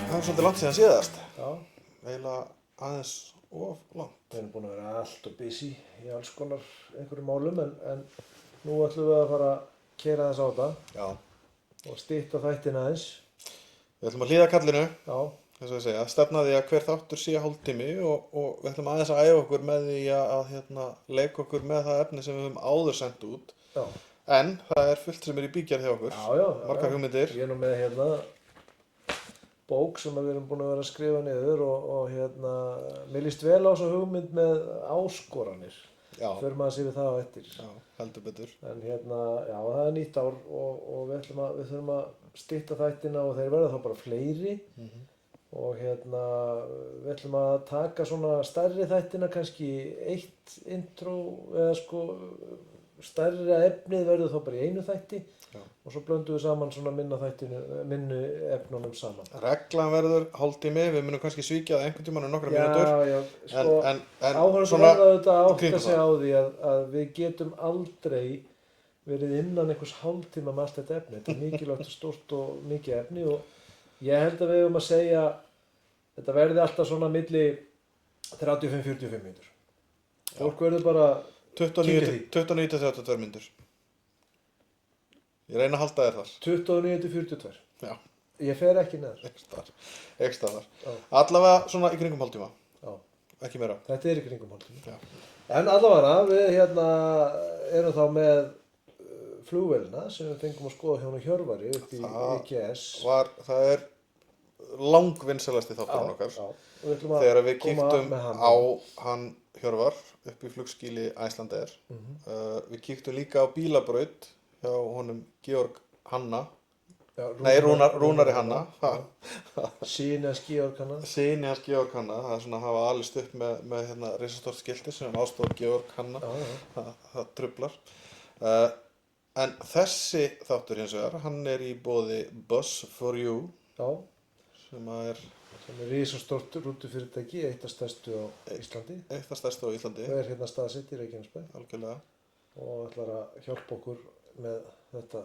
Það er svolítið langt síðan síðast. Já, Eiginlega aðeins of langt. við erum búin að vera allt og busy í alls konar einhverjum málum en nú ætlum við að fara að keyra þess á þetta Já. og stytta þættina aðeins. Við ætlum að hlýða kallinu, Já, þess að segja, stefna því að hver þáttur sé hálftími og við ætlum aðeins að æfa okkur með því að leika okkur með það efni sem við höfum áður sendt út. já, En það er fullt sem er í bígerð hjá okkur. já, já. Margar hugmyndir. Ég er nú með hérna bók sem við erum búin að vera að skrifa niður og hérna, mér líst vel á svo hugmynd með áskoranir. Já, Förum aðeins yfir það á eftir. já, heldur betur. En hérna, já, það er nýtt ár og við þurfum að stytta þættina og þeir verða þá bara fleiri. Og hérna, við ætlum að taka svona stærri þættina, kannski eitt intro eða sko stærri efnið verður þá bara í einu þætti. Já. Og svo blöndum við saman svona minni efnunum saman. Reglan verður hálftími, við munum kannski svíkja það einhvern tímann nokkra mínútur. Já, sko, En áhörðu svona verða auðvitað að átta kringum sig það. á því að við getum aldrei verið innan einhvers hálftíma með allt þetta efni. Þetta er mikilvægt og stórt og mikið efni og ég held að við höfum að segja þetta verði alltaf svona milli 35-45 mínútur. Fólk verður bara 29-32 myndur. Ég reyna að halda þér þar. 29-42. Já, Ég fer ekki neðar. ekstra þar. Já. Allavega svona í kringum hálftíma, Já, ekki meira. þetta er í kringum hálftíma. Já. En allavega, við hérna erum þá með flugvélina sem við fengum að skoða hjá Hjörvari upp í IKS. Það er langvinsælasti þátturinn okkar. Já. Og við ætlum að Þegar við koma kíktum með hann. á hann Hjörvar upp í flugskýli Icelandair. Við kíktum líka á bílabraut hjá honum Georg Hanna. Já, Nei, Rúnari Hanna. Síni að Georg Hanna. Syni hans Georg Hanna. Það er svona að hafa alist upp með hérna risastórt skilti sem aðstoð Georg Hanna. Já. Það truflar. En þessi þáttur hins vegar, hann er í boði Buzz for You Já, sem er sem er risastórt rútufyrirtæki, eitt af stærstu á Íslandi. eitt af stærstu á Íslandi, Og er hérna staðsett í Reykjanesbæ algjörlega. og ætlar að hjálpa okkur með þetta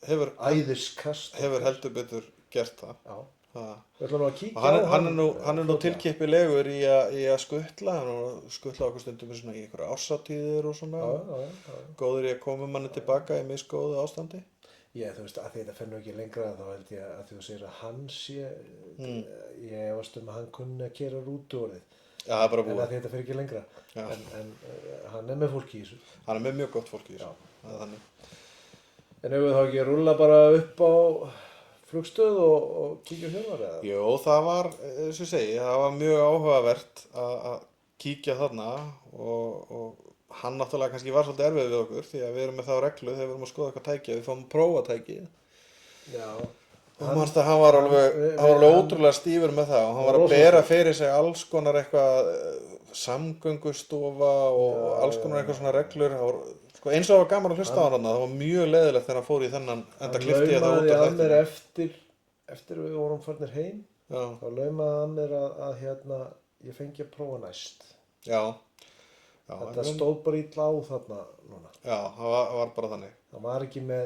Hefur æðiskast. heldur betur gert það. Já, Ha. við ætlum nú að kíkja Og hann á er nú fljótlega. tilkippilegur í að skutla, hann er að skutla okkur stundum svona í einhverja ársatíðir og svona, Já. góður í að koma manni tilbaka í misgóðu ástandi. Ég, þú veist, að þetta fer nú ekki lengra þá held ég að þú segir að hann sé, ég efast að hann kunni að keyra rútuorðið. Já, það er bara En búið. að þetta fer ekki lengra. Já. En hann er með fólki í þessu. Hann er með mjög gott fólk í þessu. Já. Það er þannig. En ef við þá ekki að rúlla bara upp á flugstöð og kíkja Hjörvar eða? Jú, það var, eins og ég segi, það var mjög áhugavert að kíkja þarna og hann náttúrulega kannski var svolítið erfið við okkur því að við erum með þá reglu þegar við erum að skoða eitthvað tæki að við fáum að prófa tækið. Já. Og mannst að hann var alveg ótrúlega stífur með það og hann var að bera fyrir sig alls konar eitthvað samgöngustofa og alls konar eitthvað svona reglur. Það var, sko, eins og það var gaman að hlusta á hann, það var mjög leiðilegt þegar hann fór í þennan, enda klippti ég það út Hann laumaði af að mér þættinum. eftir við vorum farnir heim, Já, þá laumaði hann mér að hérna, ég fengi að prófa næst. já. Já, Þetta stóð bara illa á þarna núna. já, það var bara þannig. Hann var ekki með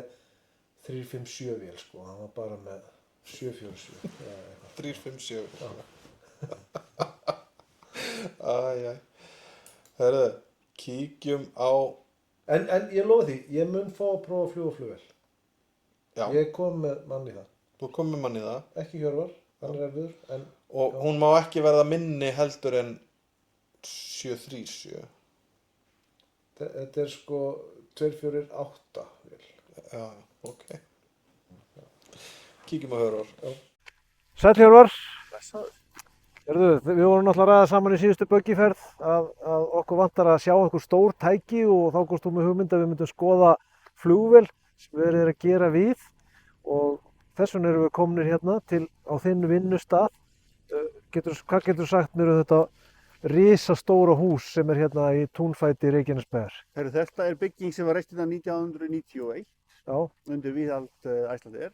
357 vél sko, hann var bara með 747 eða eitthvað. 357. Æ. Herðu, kíkjum á, En ég lofi því, ég mun fá að prófa að fljúga flugvél. já, Ég kom með mann í það. þú komið mann í það Ekki Hjörvar, hann er erfiður, en og hún má ekki verða minni heldur en 737. þetta er sko 248 vél. Já, ok. Kíkjum á Hjörvar. Sæll Hjörvar. Við vorum náttúrulega að ræða saman í síðustu buggyferð að okkur vantar að sjá einhver stór tæki og þá komst þú með hugmynd að við myndum skoða flugvél sem við erum að gera við og þess vegna erum við komnir hérna á þinn vinnustað. Hvað getur þú sagt mér þetta risastóra hús sem er hérna í túnfæti Reykjanesbæjar? Þetta er bygging sem var reist hérna 1991 Já, undir viðhald Icelandair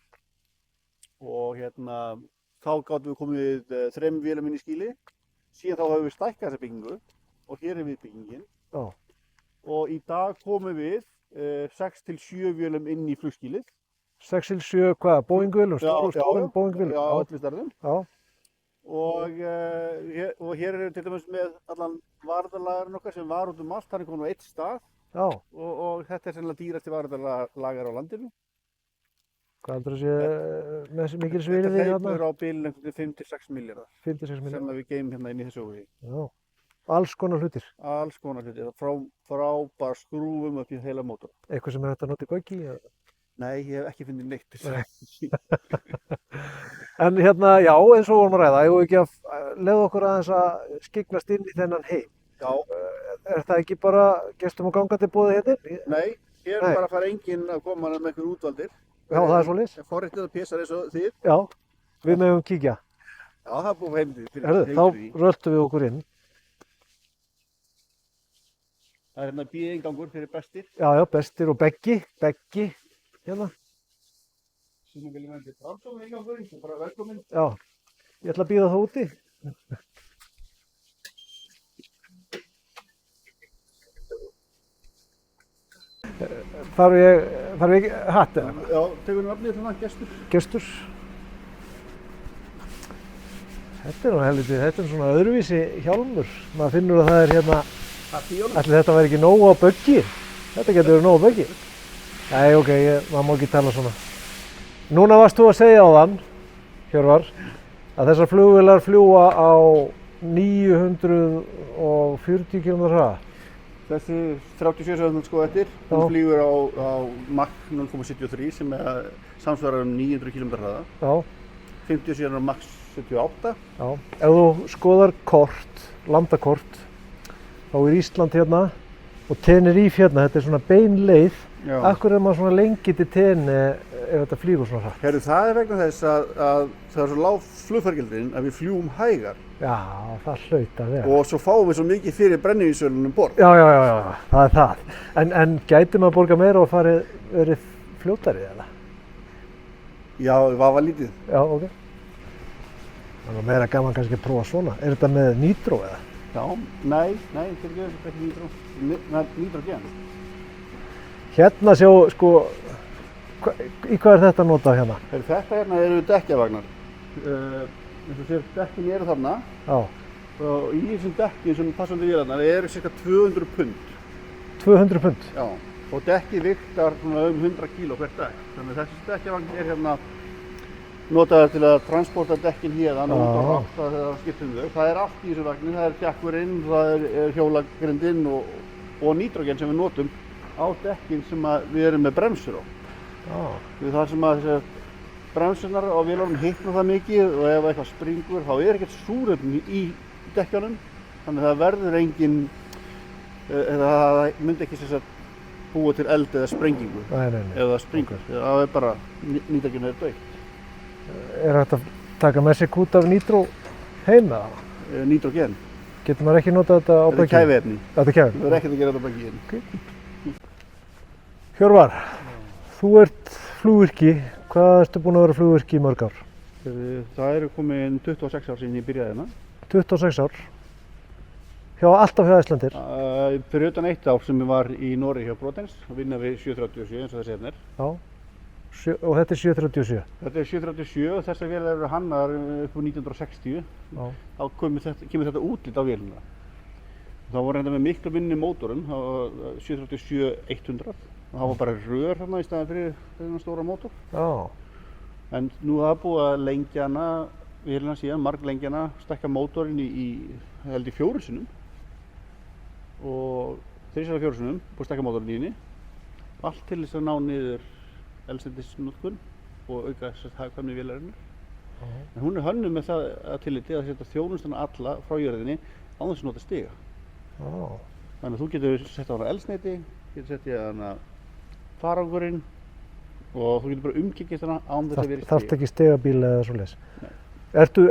og hérna þá gátum við komið við 3 vélum inn í skýli. Síðan þá höfum við stækkað þessa byggingu og hér er viðbyggingin. já. Og í dag komum við 6 til 7 vélum inn í flugskýlið. 6 til 7 hvað? Boeing-vélum? Stórum Boeing-vélum? Já, öllu stærðum. Já. og hér erum við til dæmis með allan varðarlagarinn okkar sem var út allt, hann komin á eitt stað Já, og þetta sennilega dýrasti varðarlagar á landinu. hvað heldur það sé með mikils virði Þetta þarna? hleypur á bilinu 5-6 milljarðar 56 milljón. sem við geymum hérna inn í þessu húsi. Já, alls konar hlutir. Alls konar hluti, frá bara skrúfum upp í heila mótor. Eitthvað sem er hægt að nota í buggy? Nei, ég hef ekki fundið neitt. En hérna, já, eins og vorum að ræða, ég voru ekki að leiða okkur aðeins að skyggnast inn í þennan heim. Já, Er það ekki bara gestum og gangandi boðið hérna inn? nei, hér Nei. bara fara enginn að koma með einhver útvaldir. Já, það er svoleiðis. Forréttið og pésar eins og þið. Já, við megum kíkja. Já, það er búið heimdið. Herðu, þá röltum við okkur inn. Það er hérna B-ingangur fyrir bestir. Já, já, bestir og beggi, hérna. Sem við viljum endur framsóma ingangurinn, sem bara velkominn. Já, ég ætla að bíða það úti. Þarf ég hatt eða? Já, tegur nafnið svona, gestur. Gestur. Þetta er nú helviti, þetta er svona öðruvísi hjálmur. Maður finnur að það er hérna, ætli þetta væri ekki nóg á buggy. Þetta getur verið nóg á buggy. Nei, ok, maður má ekki tala svona. Núna varst þú að segja á þann, Hjörvar, að þessar flugvélar fljúa á 940 km hraða. Þessi 37 sko eftir, Já. hún flýgur á Mach 0,73 sem er samsvarar 900 km hraða. Já, 50 síðan á Mach 78. já. Ef þú skoðar kort, landakort, þá er Ísland hérna og Tenerife hérna, þetta er svona bein leið. Já. Akkur er maður svona lengi til Tene ef þetta flýgur svona hratt? Herru, það er vegna þess að það er svo lág flugfargjöldin að við fljúum hægar Já, það hlaut að vera. og svo fáum við svo mikið fyrir brennivínsölunum borð. Já, það er það. En gæti maður borga meira og verið fljótari eða? Já, það var lítið. Já, ok. Það var meira gaman kannski að prófa svona. Er þetta með nitro eða? Já, nei, þetta er ekki nitro. Nitrogen. Hérna sjá, sko, í hvað er þetta notað hérna? Herru, þetta hérna eru dekkjavagnar. Eins og sér, dekkin eru þarna Já, og í þessum dekkin sem passandi vélarnar eru cirka 200 pund. 200 pund. Já, og dekkið viktar svona 100 kíló hvert dekk. Þannig að þessi dekkjavagn er hérna notaður til að transporta dekkin hérðan út á rátt þegar það skiptum þau. Það er allt í þessu vagni, það er dekkurinn, það er hjólagrindinn og nitrógen sem við notum á dekkin sem við erum með bremsur á. Já, Það sem að þessar bremsurnar á vélunum hitna það mikið og ef eitthvað springur þá er ekkert súrefni í dekkjunum. Þannig að það verður engin, það myndi ekki sem sagt búa til eld eða sprengingu nei. ef það springur. Það er bara, nitrógen er dautt. Er hægt að taka með sig kút af nitro heim eða? Nitrógen. Getur maður ekki notað þetta á Þetta er buggy? kæfiefni. Þetta er kæfi. Það er ekkert að gera þetta á buggyinn. Hjörvar, þú ert flugvirki. Hvað ertu búinn að vera flugvirki í mörg ár? Það eru komin 26 ár síðan ég byrjaði hérna. 26 ár. Alltaf hjá Icelandair. Fyrir utan eitt ár sem ég var í Noregi hjá Brotens og vinna við 737 eins og þessi hérna er. Já. Og þetta er 737. Þetta er 737 og þessar vélar eru hannaðar upp á 1960. Já. Þá kemur þetta útlit á vélina. Það voru hérna með miklu minni mótorum, það var 737-100 og það var bara rör hérna í staðan fyrir þennan stóra mótor. Já. En nú er það búið að lengja hana, vélina síðan, marglengja hana, stækka mótorinn held í 4 sinnum og 3 sinnum 4 sinnum, búið að stækka mótorinn í henni. Allt til þess að ná niður eldsneytisnotkun og auka þess hagkvæmni vélarinnar. En hún er hönnuð með það að tilliti að setja þjónustuna alla frá jörðinni án þess að nota stiga. Þannig að þú getur sett á hana eldsneyti, getur sett í hana farangurinn og þú getur bara umgengist hana án þess að vera í stiga. Þarft ekki stigabíl eða svoleiðis? Nei.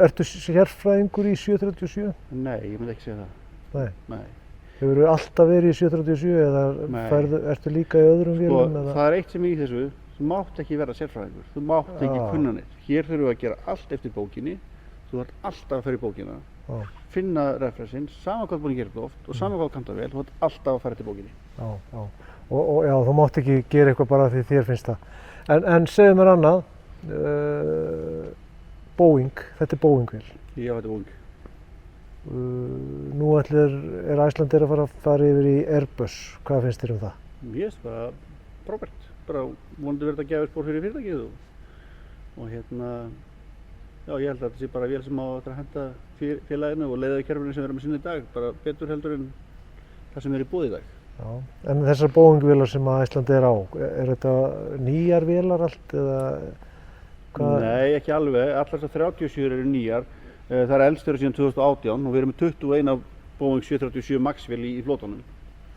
Ertu sérfræðingur í 737? Nei, ég myndi ekki segja það. Nei. Hefurðu alltaf verið í 737 eða ertu líka í öðrum vélum? Það er eitt sem er í þessu, þú mátt ekki vera sérfræðingur, þú mátt ekki kunna neitt. Hér þurfum við að gera allt eftir bókinni, þú þarf alltaf að fara í bókina, finna referensinn, sama hvað þú búin að gera þetta oft og sama hvað þú kannt það vel, þú þarf alltaf að fara eftir bókinni. Og þú mátt ekki gera eitthvað bara því þér finnst það. En segðu mér annað, Boeing, þetta er Boeing vél. Ég var þetta ung. Nú er Icelandair að fara yfir í Airbus. Hvað finnst þér um það? Mér finnst bara frábært. Bara vonandi verið að gefa spór fyrir fyrirtækið og já, ég held að þetta sé bara vél sem á að henta félaginu og leiðakerfinu sem við erum að sinna í dag, bara betur heldur en það sem er í boði í dag. Já, en þessar Boeing-vélar sem að Icelandair á, er þetta nýjar vélar allt eða hvað? Nei, ekki alveg. Allar þessar 37 eru nýjar. Það er eldstöru síðan 2018 og við erum með 21 af Boeing 737 MAX vél í flótanum.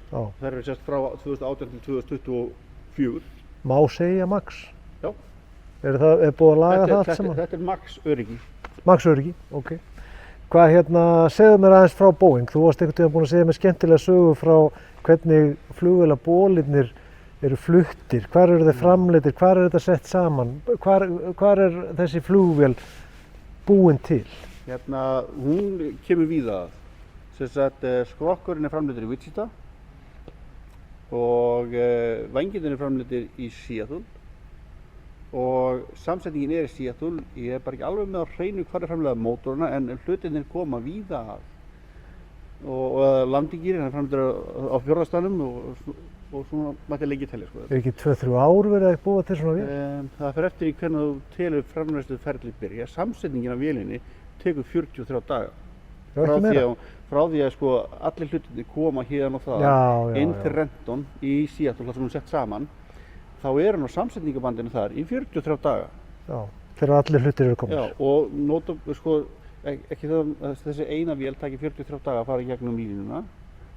Já. Það eru sérst frá 2018 til 2024. Má segja MAX? Já. Er búið að laga það allt saman? Þetta er MAX öryggi. MAX öryggi, ok. Hvað segðu mér aðeins frá Boeing. Þú varst einhvern veginn búin að segja mér skemmtilega sögu frá hvernig flugvélabolirnir eru fluttir. Hvar eru þeir framleiddir? Hvar er þetta sett saman? Hvar er þessi flugvél búin til? Hún kemur víða að. Skrokkurinn er framleiddur í Wichita og vængirnir er framleiddir í Seattle og samsetningin er í Seattle. Ég er bara ekki alveg með á hreinu hvar er framleiða mótoruna en hlutirnir koma víða að. Og landingir er framleiddur á fjórðastaðnum og svona mætti lengi telja. Er ekki 2-3 ár verið að búa til svona vél? Það fer eftir í hvernig þú telur framleiðsluferlið byrja. Samsetningin af vélinni tekur 43 daga. Frá því að allir hlutirnir koma hérna og það inn til Renton í Seattle þar sem hún er sett saman, þá er hann á samsetningabandinu þar í 43 daga. Já, þegar allir hlutir eru komnir. Já, og nota, ekki það að þessi eina vél taki 43 daga að fara í gegnum línuna,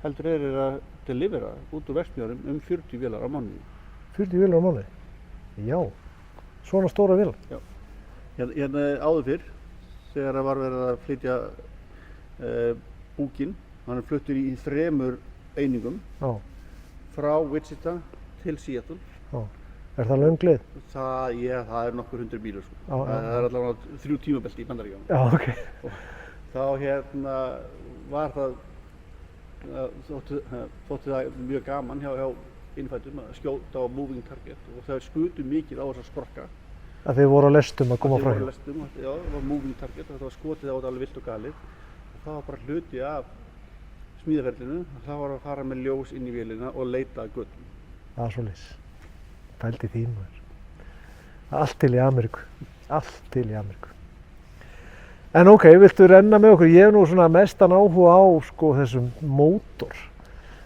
heldur er að delivera út úr verksmiðjunum 40 vélar á mánuði. 40 vélar á mánuði? Já, svona stóra vélar? Já. Áður fyrr, þegar það var verið að flytja búkinn, hann er fluttur í 3 einingum frá Wichita til Seattle. Er það löng leið? Það er nokkur 100 bílar. Það er allavega 3 tímabelti í Bandaríkjunum. Já, ok. Og þá var það þótti það mjög gaman hjá innfæddum að skjóta á moving target og það skutu mikið á þessa skrokka. Að þeir voru á lestum að koma frá hér? Þeir voru á lestum, já, það var moving target og þetta var skotið á þetta alveg vilt og galið. Og það var bara hluti af smíðaferlinu, það var að fara með ljós inn í vélina og leita að götum. Það er svoleiðis. Pældi því maður. Allt til í Ameríku. Allt til í Ameríku. En ok, viltu renna með okkur? Ég hef nú svona mestan áhuga á þessum mótor.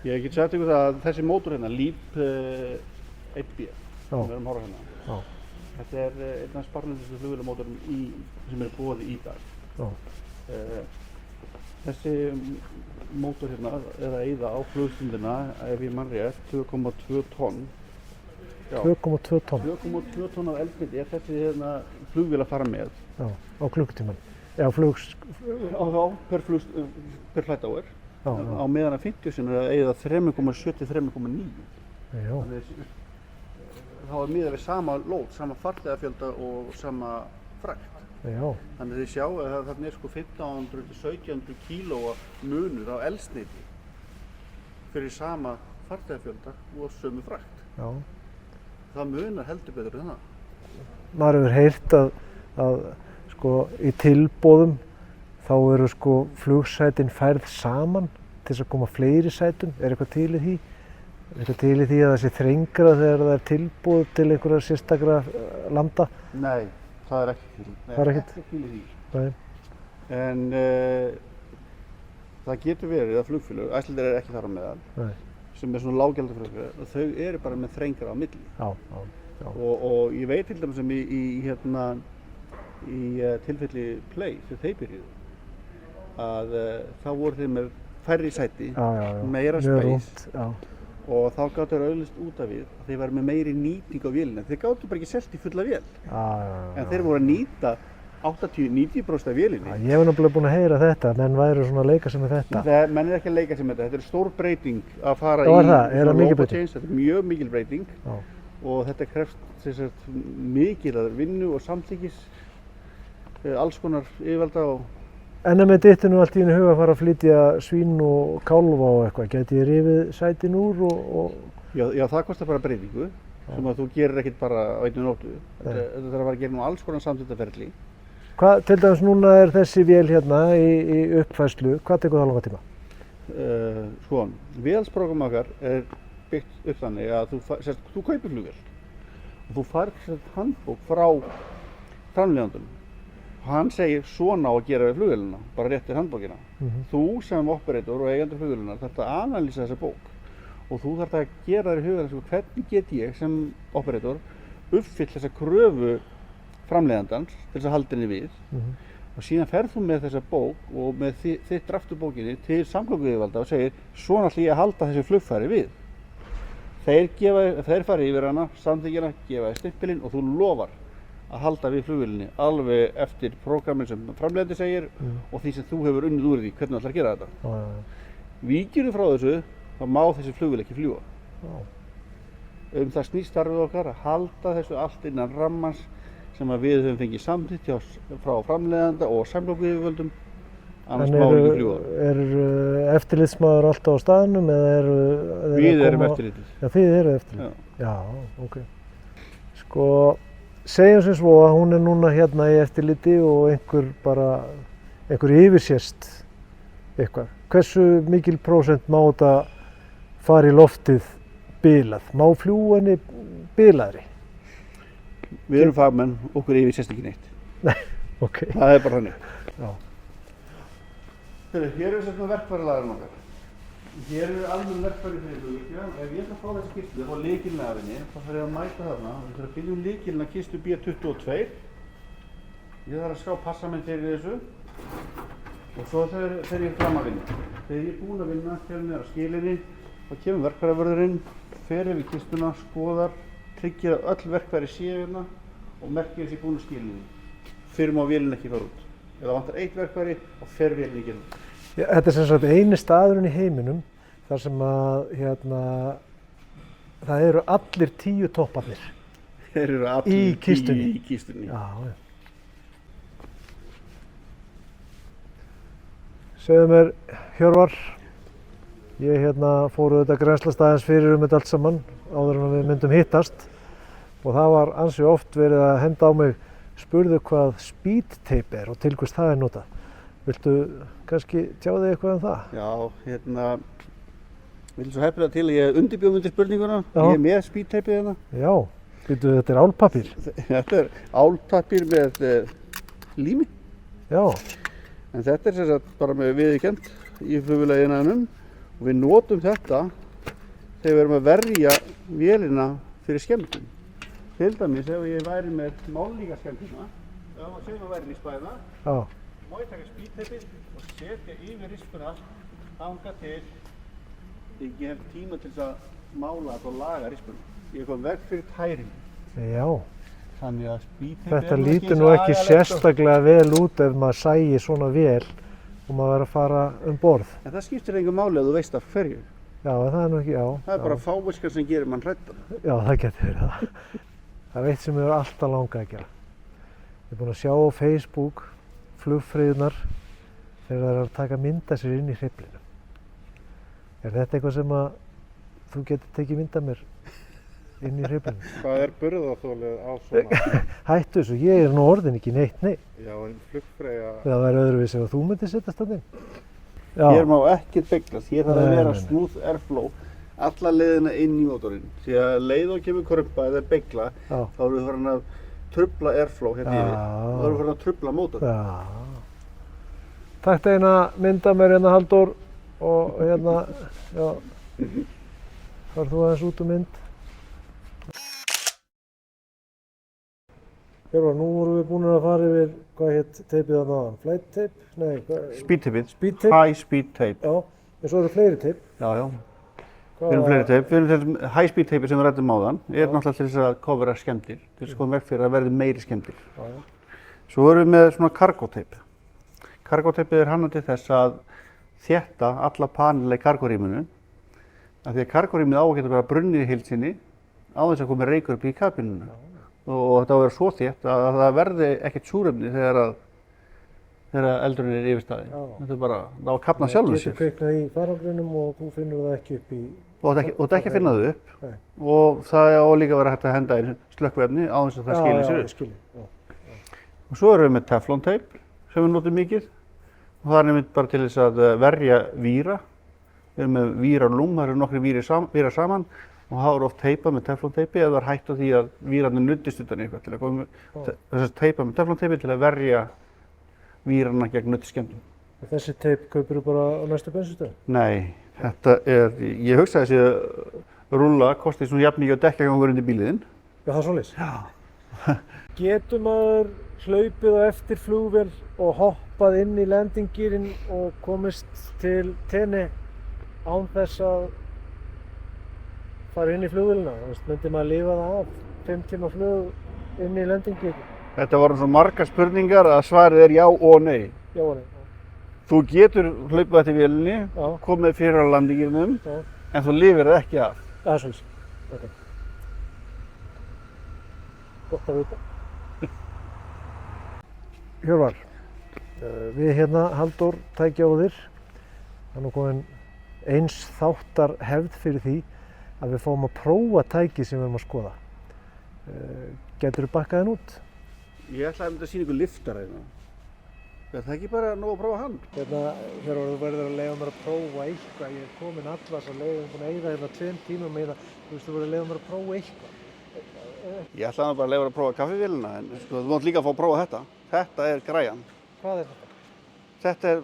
Ég get sagt ykkur það að þessi mótor hérna, LEAP 1B, sem við erum að horfa hérna. Þetta er einn af sparnendustu flugvélamótorum sem er boðið í dag. Þessi mótor hérna er að eyða á flugstundina, ef ég man rétt, 2,2 tonn. 2,2 tonn? 2,2 tonn af eldsneyti er þessi hérna flugvél að fara með. Já, á klukkutíman. Eða per flight hour. Á meðan að 50 sinni er að eyða 3,7 til 3,9. Þá er miðað við sama lóð, sama farþegafjölda og sama frakt. Já. Þannig að þið sjá að þarna er 1500 til 1700 kílóa munur á eldsneyti fyrir sama farþegafjölda og sömu frakt. Já. Það munar heldur betur en það. Maður hefur heyrt að í tilboðum þá eru flugsætin færð saman til þess að koma fleiri sætum. Er eitthvað til í því? Er eitthvað til í því að það sé þrengra þegar það er tilboð til einhverja sérstakra landa? Nei, það er ekki til. Það er ekki til í því. Nei. En það getur verið að flugfélög, Icelandair er ekki þar á meðal, sem er svona lággjaldaflugfélög, og þau eru bara með þrengra á milli. Já. Og ég veit til dæmis sem í tilfelli Play þegar þeir byrjuðu að þá voru þeir með færri sæti, meira space og þá gátu þeir auðlist út af við að þeir væru með meiri nýting á vélina. Þeir gátu bara ekki selt í fulla vél en þeir voru að nýta 80-90% af vélinni. Ég hef náttúrulega búin að heyra þetta, menn væru svona að leika sem með þetta. Menn er ekki að leika sem með þetta, þetta er stór breyting að fara í robot change, þetta er mjög mikil breyting og þetta krefst mikil vinnu og samþykkis alls konar yfirvalda og... En með dittinu allt í einu huga að fara að flytja svín og kálfa og eitthvað, gæti ég rifið sætin úr og... Já, það kostar bara breytingu sem að þú gerir ekkert bara á einni nóttu. Þetta þarf að fara að gera nú alls konar samþykktaferli. Hvað, til dæmis núna er þessi vél hérna í uppfærslu, hvað tekur það langa tíma? Sko, vélsprógram okkar er byggt upp þannig að þú kaupir flugvél og þú færð handbók frá framleiðandanum. Hann segir svona á að gera við flugvélina, bara réttir handbókina. Þú sem operator og eigendur flugvélunar þarft að analýsa þessa bók og þú þarft að gera þér í huga hvernig get ég sem operator uppfyllt þessa kröfu framleiðandans til þess að halda henni við. Og síðan ferð þú með þessa bók og með þitt draftu bókinni til samgönguyfirvalda og segir svona ætla ég að halda þessu flugfæri við. Þeir fara yfir hana, samþykkina, gefa þér stimpilinn og þú lofar að halda við flugvélinni alveg eftir prógrammin sem framleiðandi segir og því sem þú hefur unnið úr því hvernig þú ætlar að gera þetta. Víkjurðu frá þessu, þá má þessi flugvél ekki fljúga. Það snýst starfið okkar að halda þessu allt innan rammans sem að við höfum fengið samþykkt frá framleiðanda og samgönguyfirvöldum, annars má ekki fljúga. Er eftirlitsmaður alltaf á staðnum eða Við erum eftirlitið. Já, þið eru eftirlitið. Já, ok. Sko, segjum sem svo að hún er núna hérna í eftirliti og einhver yfirsést eitthvað. Hversu mikil prósent má þetta fara í loftið bilað? Má fljúga henni bilaðri? Við erum fagmenn, okkur yfirsést ekki neitt. Nei, ok. Það er bara þannig. Já. Hér er svona verkfærilagarinn okkar. Hér eru almenn verkfæri fyrir flugvirkja. Ef ég ætla að fá þessi kistu og lykilinn af henni, þá þarf ég að mæta þarna. Við þurfum að finna lykilinn af kistu B22. Ég þarf að skrá passaminn fyrir þessu. Og svo þegar ég fram að vinna. Þegar ég er búinn að vinna, kemur mér á skilinni, þá kemur verkfæravörðurinn, fer yfir kistuna, skoðar, tryggir að öll verkfæri séu hérna og merkir þessi búinn á skilinni. Fyrir má vélinn ekki fara út. Ef það vantar eitt verkfæri, þá fer vélinn ekki út. Já, þetta er sem sagt eini staðurinn í heiminum þar sem að það eru allir 10 topparnir. Þeir eru allir í kistunni. Í kistunni. Já, já. Segðu mér, Hjörvar, ég fór auðvitað grennslast aðeins fyrir þetta allt saman áður en við myndum hittast og það var ansi oft verið að henda á mig spurðu hvað speed tape er og til hvers það er notað. Viltu kannski tjá þig eitthvað um það? Já, við erum svo heppilega til að ég undirbjó undir spurninguna. Já. Ég er með speed tapeið hérna. Já, þetta er álpappír. Þetta er álpappír með lími. Já. En þetta er sem sagt bara með viðurkennt í flugvélagiðnaðinum og við notum þetta þegar við erum að verja vélina fyrir skemmdum. Til dæmis ef ég væri með málningarskemmdina, sem að væri í spæna, má ég taka speedtapeið og setja yfir rispuna þangað til ég hef tíma til þess að mála og laga rispuna. Ég kom veg fyrir tæring. Já. Þannig að speedtapeið Þetta lítur nú ekki sérstaklega vel út ef maður sæi svona vél og maður verður að fara borð. En það skiptir engu máli ef þú veist af hverju. Já, það er nú ekki, já. Það er bara fáviskan sem gerir mann hræddan. Já, það getur verið það. Það er eitt sem ég hefur alltaf langað að gera. Ég er búinn að sjá á Facebook flugfreyjurnar þegar það er að taka mynda sér inn í hreyflinu. Er þetta eitthvað sem að þú getur tekið mynda mér inn í hreyflinu? Hvað er burðarþolið á svona? Hættu þessu, ég er nú orðin ekki neitt, nei. Já, en flugfreyja... Það væri öðruvísi ef þú myndir setjast þarna inn. Hér má ekkert beiglast, hér þarf að vera smooth airflow alla leiðina inn í mótorinn. Því að leið og kemur krumpa eða beigla, þá erum við farin að trufla airflow hérna yfir. Þá erum við farin að trufla mótorinn. Já. Takk eina mynda mér hérna Halldór og já. Farð þú aðeins út mynd. Hjörvar, nú vorum við búin að fara yfir, hvað hétt teipið þarna áðan? Flight tape? Nei, hvað? Speed tapeið. Speed tape? High speed tape. Já, en svo eru fleiri teip. Já. Við erum fleiri teip. Við erum til high speed tapeið sem við ræddum áðan. Er náttúrulega til þess að covera skemmdir. Til þess að koma veg fyrir að verði meiri skemmdir. Svo erum við með svona cargo tape. Cargo tapeið er hannað til þess að þétta alla panela í cargorýminu. Af því að cargorýmið á að geta bara brunnið í heild sinni á þess að koma reykur upp í kabínuna. Og þetta á að vera svo þétt að það verði ekkert súrefni þegar eldurinn er yfirstaðinn. Þetta er bara, það á að kafna sjálfur sér. Það getur kveiknað í farangrinum og þú finnur það ekki upp í... Og þetta ekki að finna það upp. Nei. Og það á líka að vera hægt að henda inn slökkvefni á þess að það skilir sér upp. Já, Og svo erum við með teflonteip sem við notum mikið og það er einmitt bara til þess að verja víra. Við erum með vírarlúm, það eru nokkri vírar saman og það er oft teipað með teflonteipi eða það er hætt á því að vírarnir nuddist utan eitthvað til að koma þess teipað með teflonteipi til að verja vírarna gegn nuddsskemmdum. Þessi teip kaupir þú bara á næstu bensinstöð? Nei, þetta ég hugsa að þessi rúlla kosti svona jafn mikið á dekkjagangur undir bíliðinn. Já, það er svoleiðis? Já. Getur maður hlaupið á eftir flugvél og hoppað inn í landingýrin og komist til Tene án þess að fara inn í flugvélina? Myndi maður lifa það af 5 tíma flug inn í landingýrin? Þetta voru svo margar spurningar að svarið er já og nei. Já og nei. Þú getur hlaupið eftir vélinni, komið fyrir á landinginum, en þú lifir það ekki af. Það er svolítið. Okay. Gott að vita. Hjörvar, við hérna Halldór tækjaóðir, það er nú komin eins þáttar hefð fyrir því að við fáum að prófa tæki sem við erum að skoða. Geturðu bakkað henn út? Ég ætlaði að sýna ykkur liftara hérna. Er það ekki bara nóg að prófa hann? Hérna, Hjörvar, þú verður að leyfa mér að prófa eitthvað. Ég er komin allas að leyfa, búin að eyða hérna 2 tímum með það. Þú veist, þú verður að leyfa mér að prófa eitthvað. Ég ætlaði bara að leyfa þér að prófa kaffivélina, en sko, þú mátt líka að fá að prófa þetta. Þetta er græjan. Hvað er þetta? Þetta er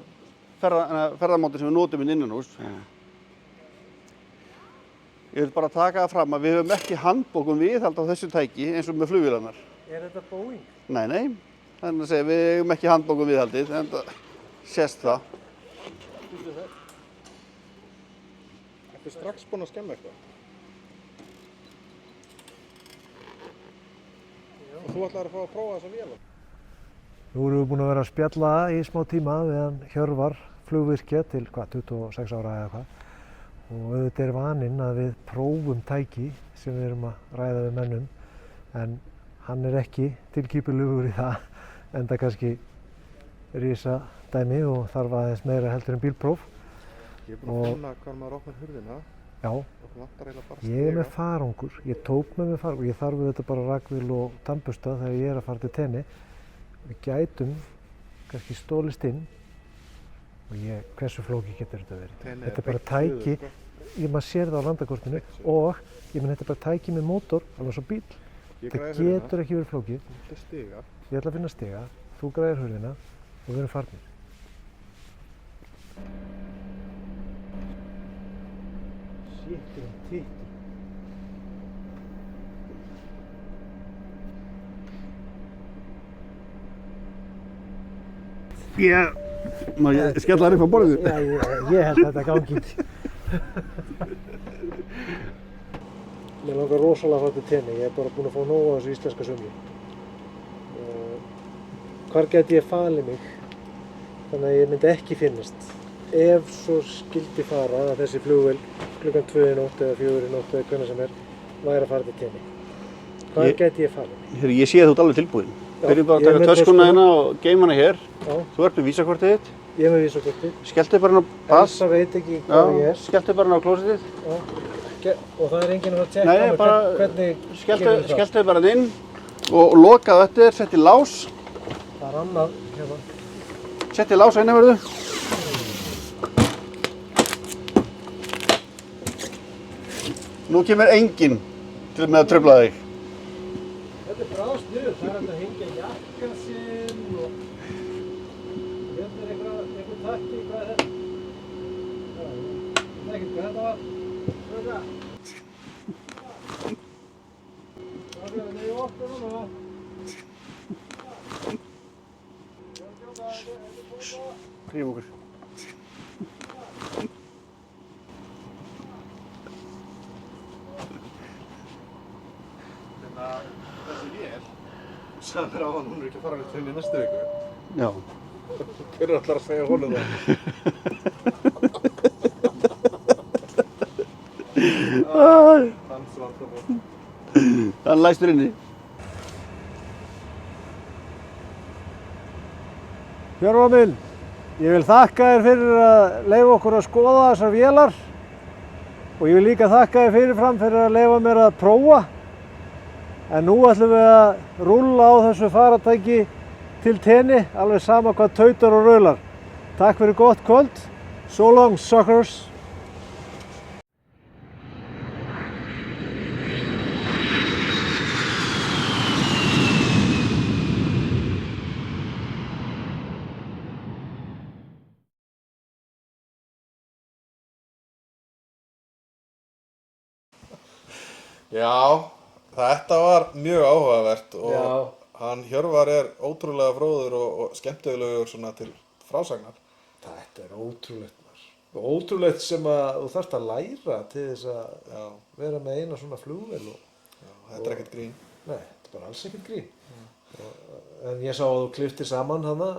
ferðamótin sem við notum inn innanhús. Ég vil bara taka það fram að við höfum ekki handbók viðhald á þessu tæki eins og með flugvélarnar. Er þetta Boeing? Nei. Þannig að segja, við höfum ekki handbók viðhaldið, en það sést það. Ertu strax búinn að skemma eitthvað? Og þú ætlar að fá að prófa þessa vélar? Nú erum við búin að vera að spjalla í smá tíma við hann Hjörvar flugvirkja til 26 ára eða hvað. Og auðvitað er vaninn að við prófum tæki sem við erum að ræða við mönnum, en hann er ekki tilkýpilegur í það, enda kannski risa dæmi og þarf aðeins meira heldur en bílpróf. Ég er búinn að finna hvar maður opnar hurðina. Já, ég er með farangur, ég tók með mig farangur, ég þarf auðvitað bara rakvél og tannbursta þegar ég er að fara til Tene. Við gætum kannski stólist inn og hversu flókið getur þetta verið? Þetta er bara tæki, maður sér það á landakortinu og þetta er bara tæki með mótor, alveg svo bíl. Þetta getur ekki verið flókið. Ég ætla að finna stiga, þú græðir hurðina og við erum farnir. Shit, tittur. Má ég skella þér upp á borðinu? Já, ég held að þetta gangi ekki. Mér langar rosalega að fara til Tene, ég er bara búinn að fá nóg á þessu íslenska sumri. Hvar gæti ég falið mig þannig að ég myndi ekki finnast? Ef svo skildi fara að þessi flugvél klukkan 2 í nótt eða 4 í nótt eða hvenær sem væri að fara til Tene. Hvar gæti ég falið mig? Ég sé að þú ert alveg tilbúinn. Byrjum bara að taka töskuna hérna og geima hana hér. Já. Þú ert með vísakortið þitt. Ég er með vísakortið. Skelltu bara inn á pass. Elsa veit ekki hvað ég er. Skelltu bara inn á klósettið. Og það er enginn að tjekka á mig hvernig gerum við það. Skelltu bara inn og lokaðu eftir, setti lás. Það er annað hérna. Setti lás á innanverðu. Nú kemur enginn til með að trufla þig. Þetta er bráðsniður, það er hægt að hengja jakka sinn og hérna er einhver takki, hvað er þetta? Ég veit ekki hvað þetta var. Svona. Það er nýju okkur núna. Hrýfum okkur. Þessi vél, sagði mér á hann, hún er ekki að fara til henni í næstu viku. Já. Hver er allar að segja honum það? Hann læstur inni. Hjörvar minn, ég vil þakka þér fyrir að leyfa okkur að skoða þessar vélar og ég vil líka þakka þér fyrirfram fyrir að leyfa mér að prófa. En nú ætlum við að rúlla á þessu faratæki til tenni, alveg sama hvað tautar og raular. Takk fyrir gott kvöld. So long, suckers. Já, þetta var mjög áhugavert og Já. hann Hjörvar er ótrúlega fróður og skemmtilegur svona til frásagnar. Þetta er ótrúlegt maður. Og ótrúlegt sem að þú þarft að læra til þess að Já, vera með eina svona flugvél og þetta er ekkert grín. nei, þetta er bara alls ekkert grín. En ég sá að þú klipptir saman hana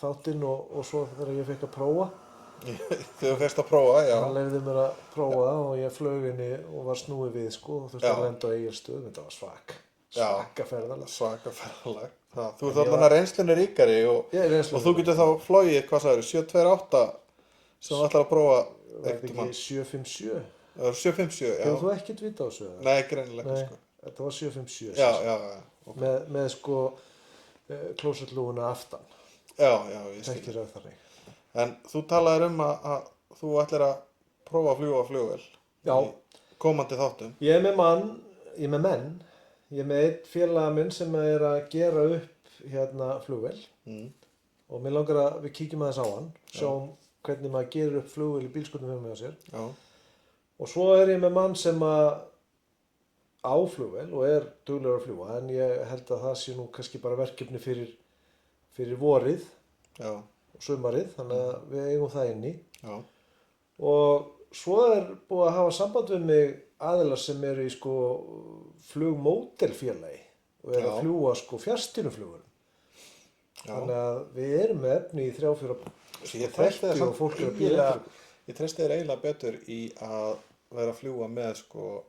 þáttinn og svo þegar ég fekk að prófa. Þegar þú fyrst að prófa, já. Hann leyfði mér að prófa og ég flög henni og var snúið við sko og þurfti að Já. lenda á Egilsstöðum. Þetta var Já. svaka ferðalag. Svaka ferðalag. Þú ert allan að reynslunni ríkari og Ég er reynslu. þú getur þá flogið, hvað sagður, 728 sem þú ætlar að prófa Var þetta einhvern tímann. ekki 757? 757, já. Hefur þú ekkert vita á þessu? eða? Nei, greinilega, Nei, sko. þetta var 757. Já, já, já. Með sko klósettlúguna aftan. Já, já, ég skil. Þekkir það þannig. En þú talaðir að þú ætlir að prófa að fljúga flugvél Já. í komandi þáttum. Ég er með menn. Ég er með einn félaga minn sem er að gera upp hérna flugvél og mér langar að við kíkjum aðeins á hann, sjáum hvernig maður gerir upp flugvél í bílskotnum hjá sér. Já, Og svo er ég með mann sem að á flugvél og er duglegur að fljúga, en ég held að það sé nú kannski bara verkefni fyrir vorið já, og sumarið, þannig að við eigum það inni. já, Og svo er búið að hafa samband við mig aðilar sem eru í sko flugmódelfélagi og eru Já. að fljúga sko fjarstýruflugurum. já. Þannig að við erum með efni í 3-4 Ég treysti þér og samt fólk er að bíða eiginlega- eftir. Ég treysti þér eiginlega betur í að vera að fljúga með sko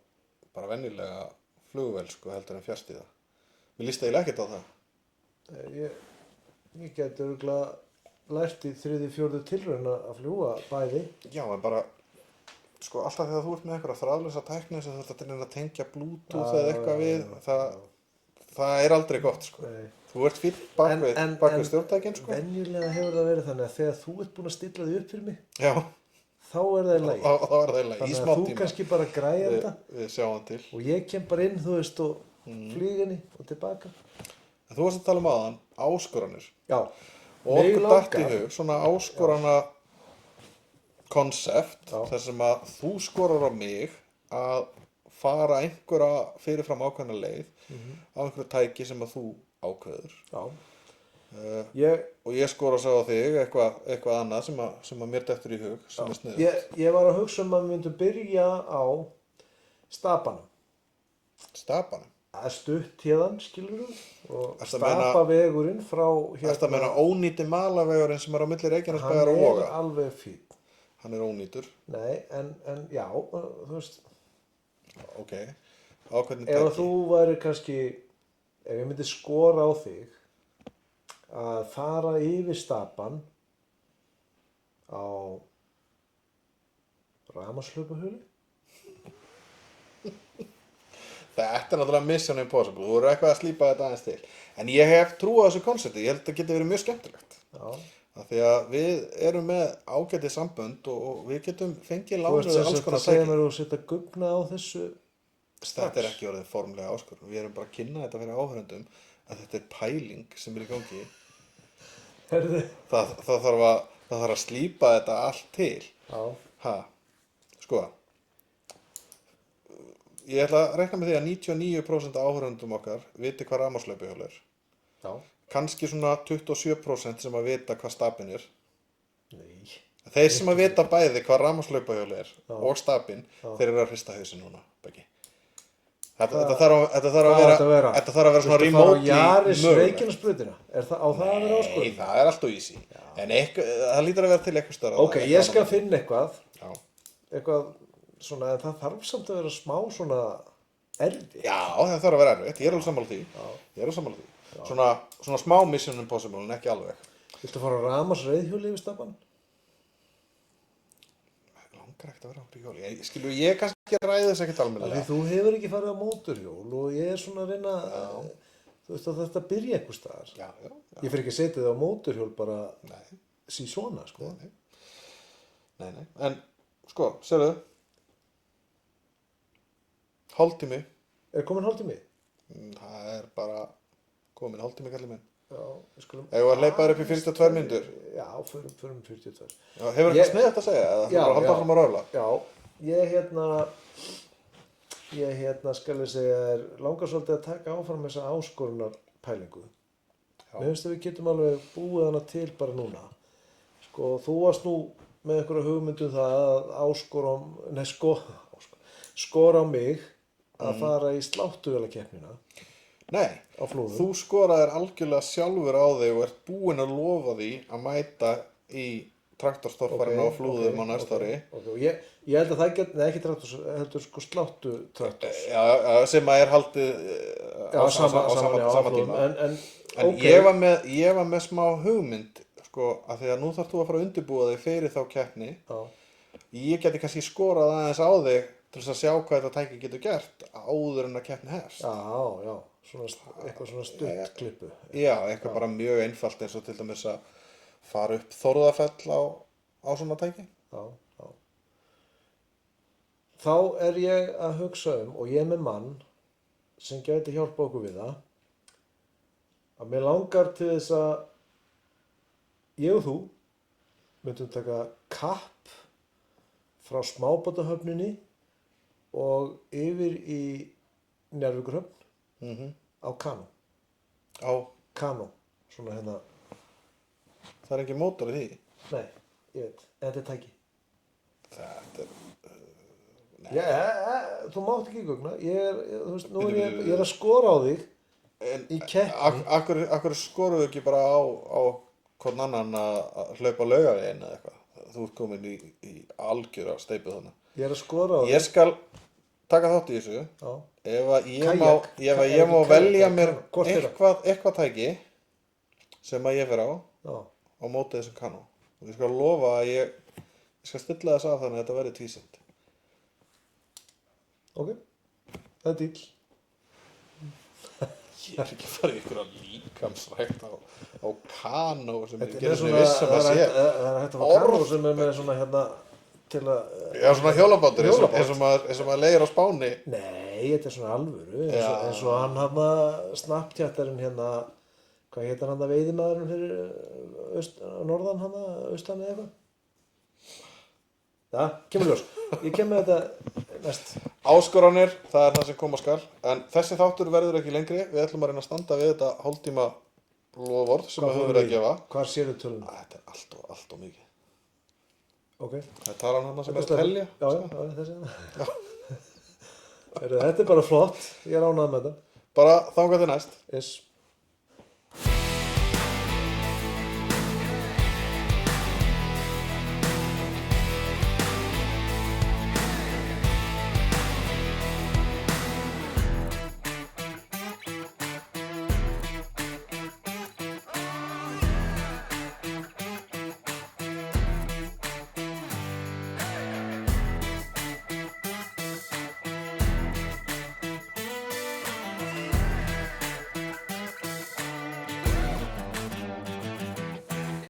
bara venjulega flugvél sko heldur en fjarstíða. Mér líst eiginlega ekkert á það. Ég geti örugglega lært í 3-4 tilraun að fljúga bæði. Já, en bara sko alltaf þegar þú ert með einhverja þráðlausa tækni sem þú ert að reyna að tengja Bluetooth eða eitthvað við, það er aldrei gott sko. Nei. Þú ert fínn bakvið stjórntækin sko. Venjulega hefur það verið þannig að þegar þú ert búinn að stilla því upp fyrir mig, Já, þá er það í lagi. þá er það eiginlega í Þannig smá að þú tíma. kannski bara græðir þetta Við sjáum til. og ég kem bara inn, þú veist, og flýginni og tilbaka. En þú varst að tala um áðan, áskoranir. Já. Og Mig okkur datt í langar- hug, svona áskorana konsept, Já. þar sem að þú skorar á mig að fara einhverja fyrirfram ákveðna leið á einhverju tæki sem að þú ákveður. Já. Ég, Og ég skora svo á þig eitthvað annað sem að mér dettur í hug, sem er sniðugt. ég var að hugsa að við myndum byrja á stapanum. Stapanum. Það er stutt hérðan, skilur þú, og Ertu að meina- stapavegurinn frá Þetta meina ónýti malavegurinn sem er á milli Reykjanesbæjar hann og er Voga. alveg fín. Hann er ónýtur. Nei, en já, þú veist, Ok. Á hvernig ef að tæki? þú væri kannski, ef ég myndi skora á þig að fara yfir stapan á rafmagnslaupahjól. Þetta er náttúrulega Mission Impossible, þú eru eitthvað að slípa þetta aðeins til. En ég hef trú á þessu konsepti, ég held að það geti verið mjög skemmtilegt. Já. Af því að við erum með ágætið sambönd og við getum fengið Þú lánuð veist þess alls að konar segja tæki. mér að þú setja gugna á þessu. Þetta er ekki orðið formlega áskorun, við erum bara að kynna þetta fyrir áhörendum að þetta er pæling sem er í gangi. Herðu. Það þarf að slípa þetta allt til. Já. Ha, sko. Ég ætla að reikna með því að 99% af áhörendum okkar viti hvað rafmagnslaupahjól er. Já. Kannski svona 27% sem að vita hvað stapinn er. Nei. Þeir sem að vita bæði hvað rafmagnslaupahjól er Já. og stapinn, Já. þeir eru að hrista hausinn núna, Beggi. Þetta Hvað- þarf að Hvað á þetta að vera? þetta þarf að vera svona Viltu fara á remotely Jaris mögulegt. Reykjanesbrautina? Á það að vera Nei, áskorun? það er alltaf easy. En það lítur að vera til eitthvað stöðar. Ok, ég skal finna Já. eitthvað svona, en það þarf samt að vera smá svona erfið. Já, það þarf að vera erfitt. Ég er alveg sammála því. Já. Ég er alveg sammála því. Svona smá Mission Impossible, en ekki alveg. Viltu fara á Ramas reiðhjóli yfir stapan? Langar ekkert að vera á bíóli. Skilu, ég kannski ræði þess ekkert Því almennilega. þú hefur ekki farið á mótorhjól og ég er svona að reyna, þú þú veist að þetta byrja einhvers staðar. Já. Ég fyrir ekki að setja það á mótorhjól bara Nei. sí svona, sko. Nei. En, sko, sérðu, hálftími, Komin hálftími? það er bara komin hálftími kallið minn. Já, við skulum... Ef að hleypa þér upp í 42 mínútur. Já, förum 42. Já, hefur eitthvað sniðugt að segja, eða þú bara halda fram að rála? Já, ég skal ég segja þér, langar svolítið að taka áfram þessa áskorunarpælingu. Mér finnst að við getum alveg búið hana til bara núna. Sko, þú varst nú með einhverja hugmyndu það að skora á mig að fara í sláttuvélakeppnina. Nei, á Flúðum. þú skoraðir algjörlega sjálfur á þig og ert búinn að lofa því að mæta í traktorstorfarinn á Flúðum á næsta ári. Okay. Ég held að það ekki traktors, heldur sko sláttu traktors. Já, sem að er haldið á sama tíma. En ég var með smá hugmynd, sko, að því að nú þarf þú að fara að undirbúa þig fyrir þá keppni. Já. Ég geti kannski skorað aðeins á þig til þess að sjá hvað þetta tæki getur gert áður en að keppni hefst. Já. Eitthvað svona stutt klippu. Já, eitthvað bara mjög einfalt eins og til dæmis að fara upp Þórðafell á svona tæki. Já. Þá er ég að hugsa og ég er með mann sem gæti hjálpa okkur við það, að mér langar til þess að ég og þú myndum taka kapp frá smábátahöfninni og yfir í Njarðvíkurhöfn á kanó. Á kanó, svona hérna. Það er ekki mótor í því? Nei, ég veit, en þetta er tæki. Þetta er... Þú mátt ekki gögna, ég er að skora á þig í keppni. Akkur skoruðu ekki bara á hvern annan að hlaupa Laugaveginn eða eitthvað? Þú ert komin í algjöra steypu þannig. Ég er að skora á þig. Ég skal taka þátt í þessu. Já. Ef að ég má velja mér eitthvað tæki sem að ég fer á móti þessum kanó. Og ég skal lofa að ég skal stilla þess af þannig að þetta verði tvísýnt. Ok, það er díl. Ég er ekki farið í einhverja líkamsrækt á kanó sem ég Þetta gerir er svona viss sem að sé. Það er hægt að fá kanó sem er með svona hérna til að... Já, svona hjólabátur eins og maður leigir á Spáni. Nei, þetta er svona alvöru. Eins og hann Snapchatterinn hérna, hvað heitir hann veiðimaðurinn fyrir norðan austan eða eitthvað? Það kemur ljós. Ég kem með þetta næst. Áskoranir, það er það sem koma skal. En þessi þáttur verður ekki lengri. Við ætlum að reyna að standa við þetta hálftíma loforð sem við höfum verið að gefa. Hvar sérðu tölun? Þetta er allt og mikið. Ok. Það er talan hann sem er að telja. Já, þessi. Þetta er bara flott. Ég er ánægður með þetta. Bara þangað til næst. Yes.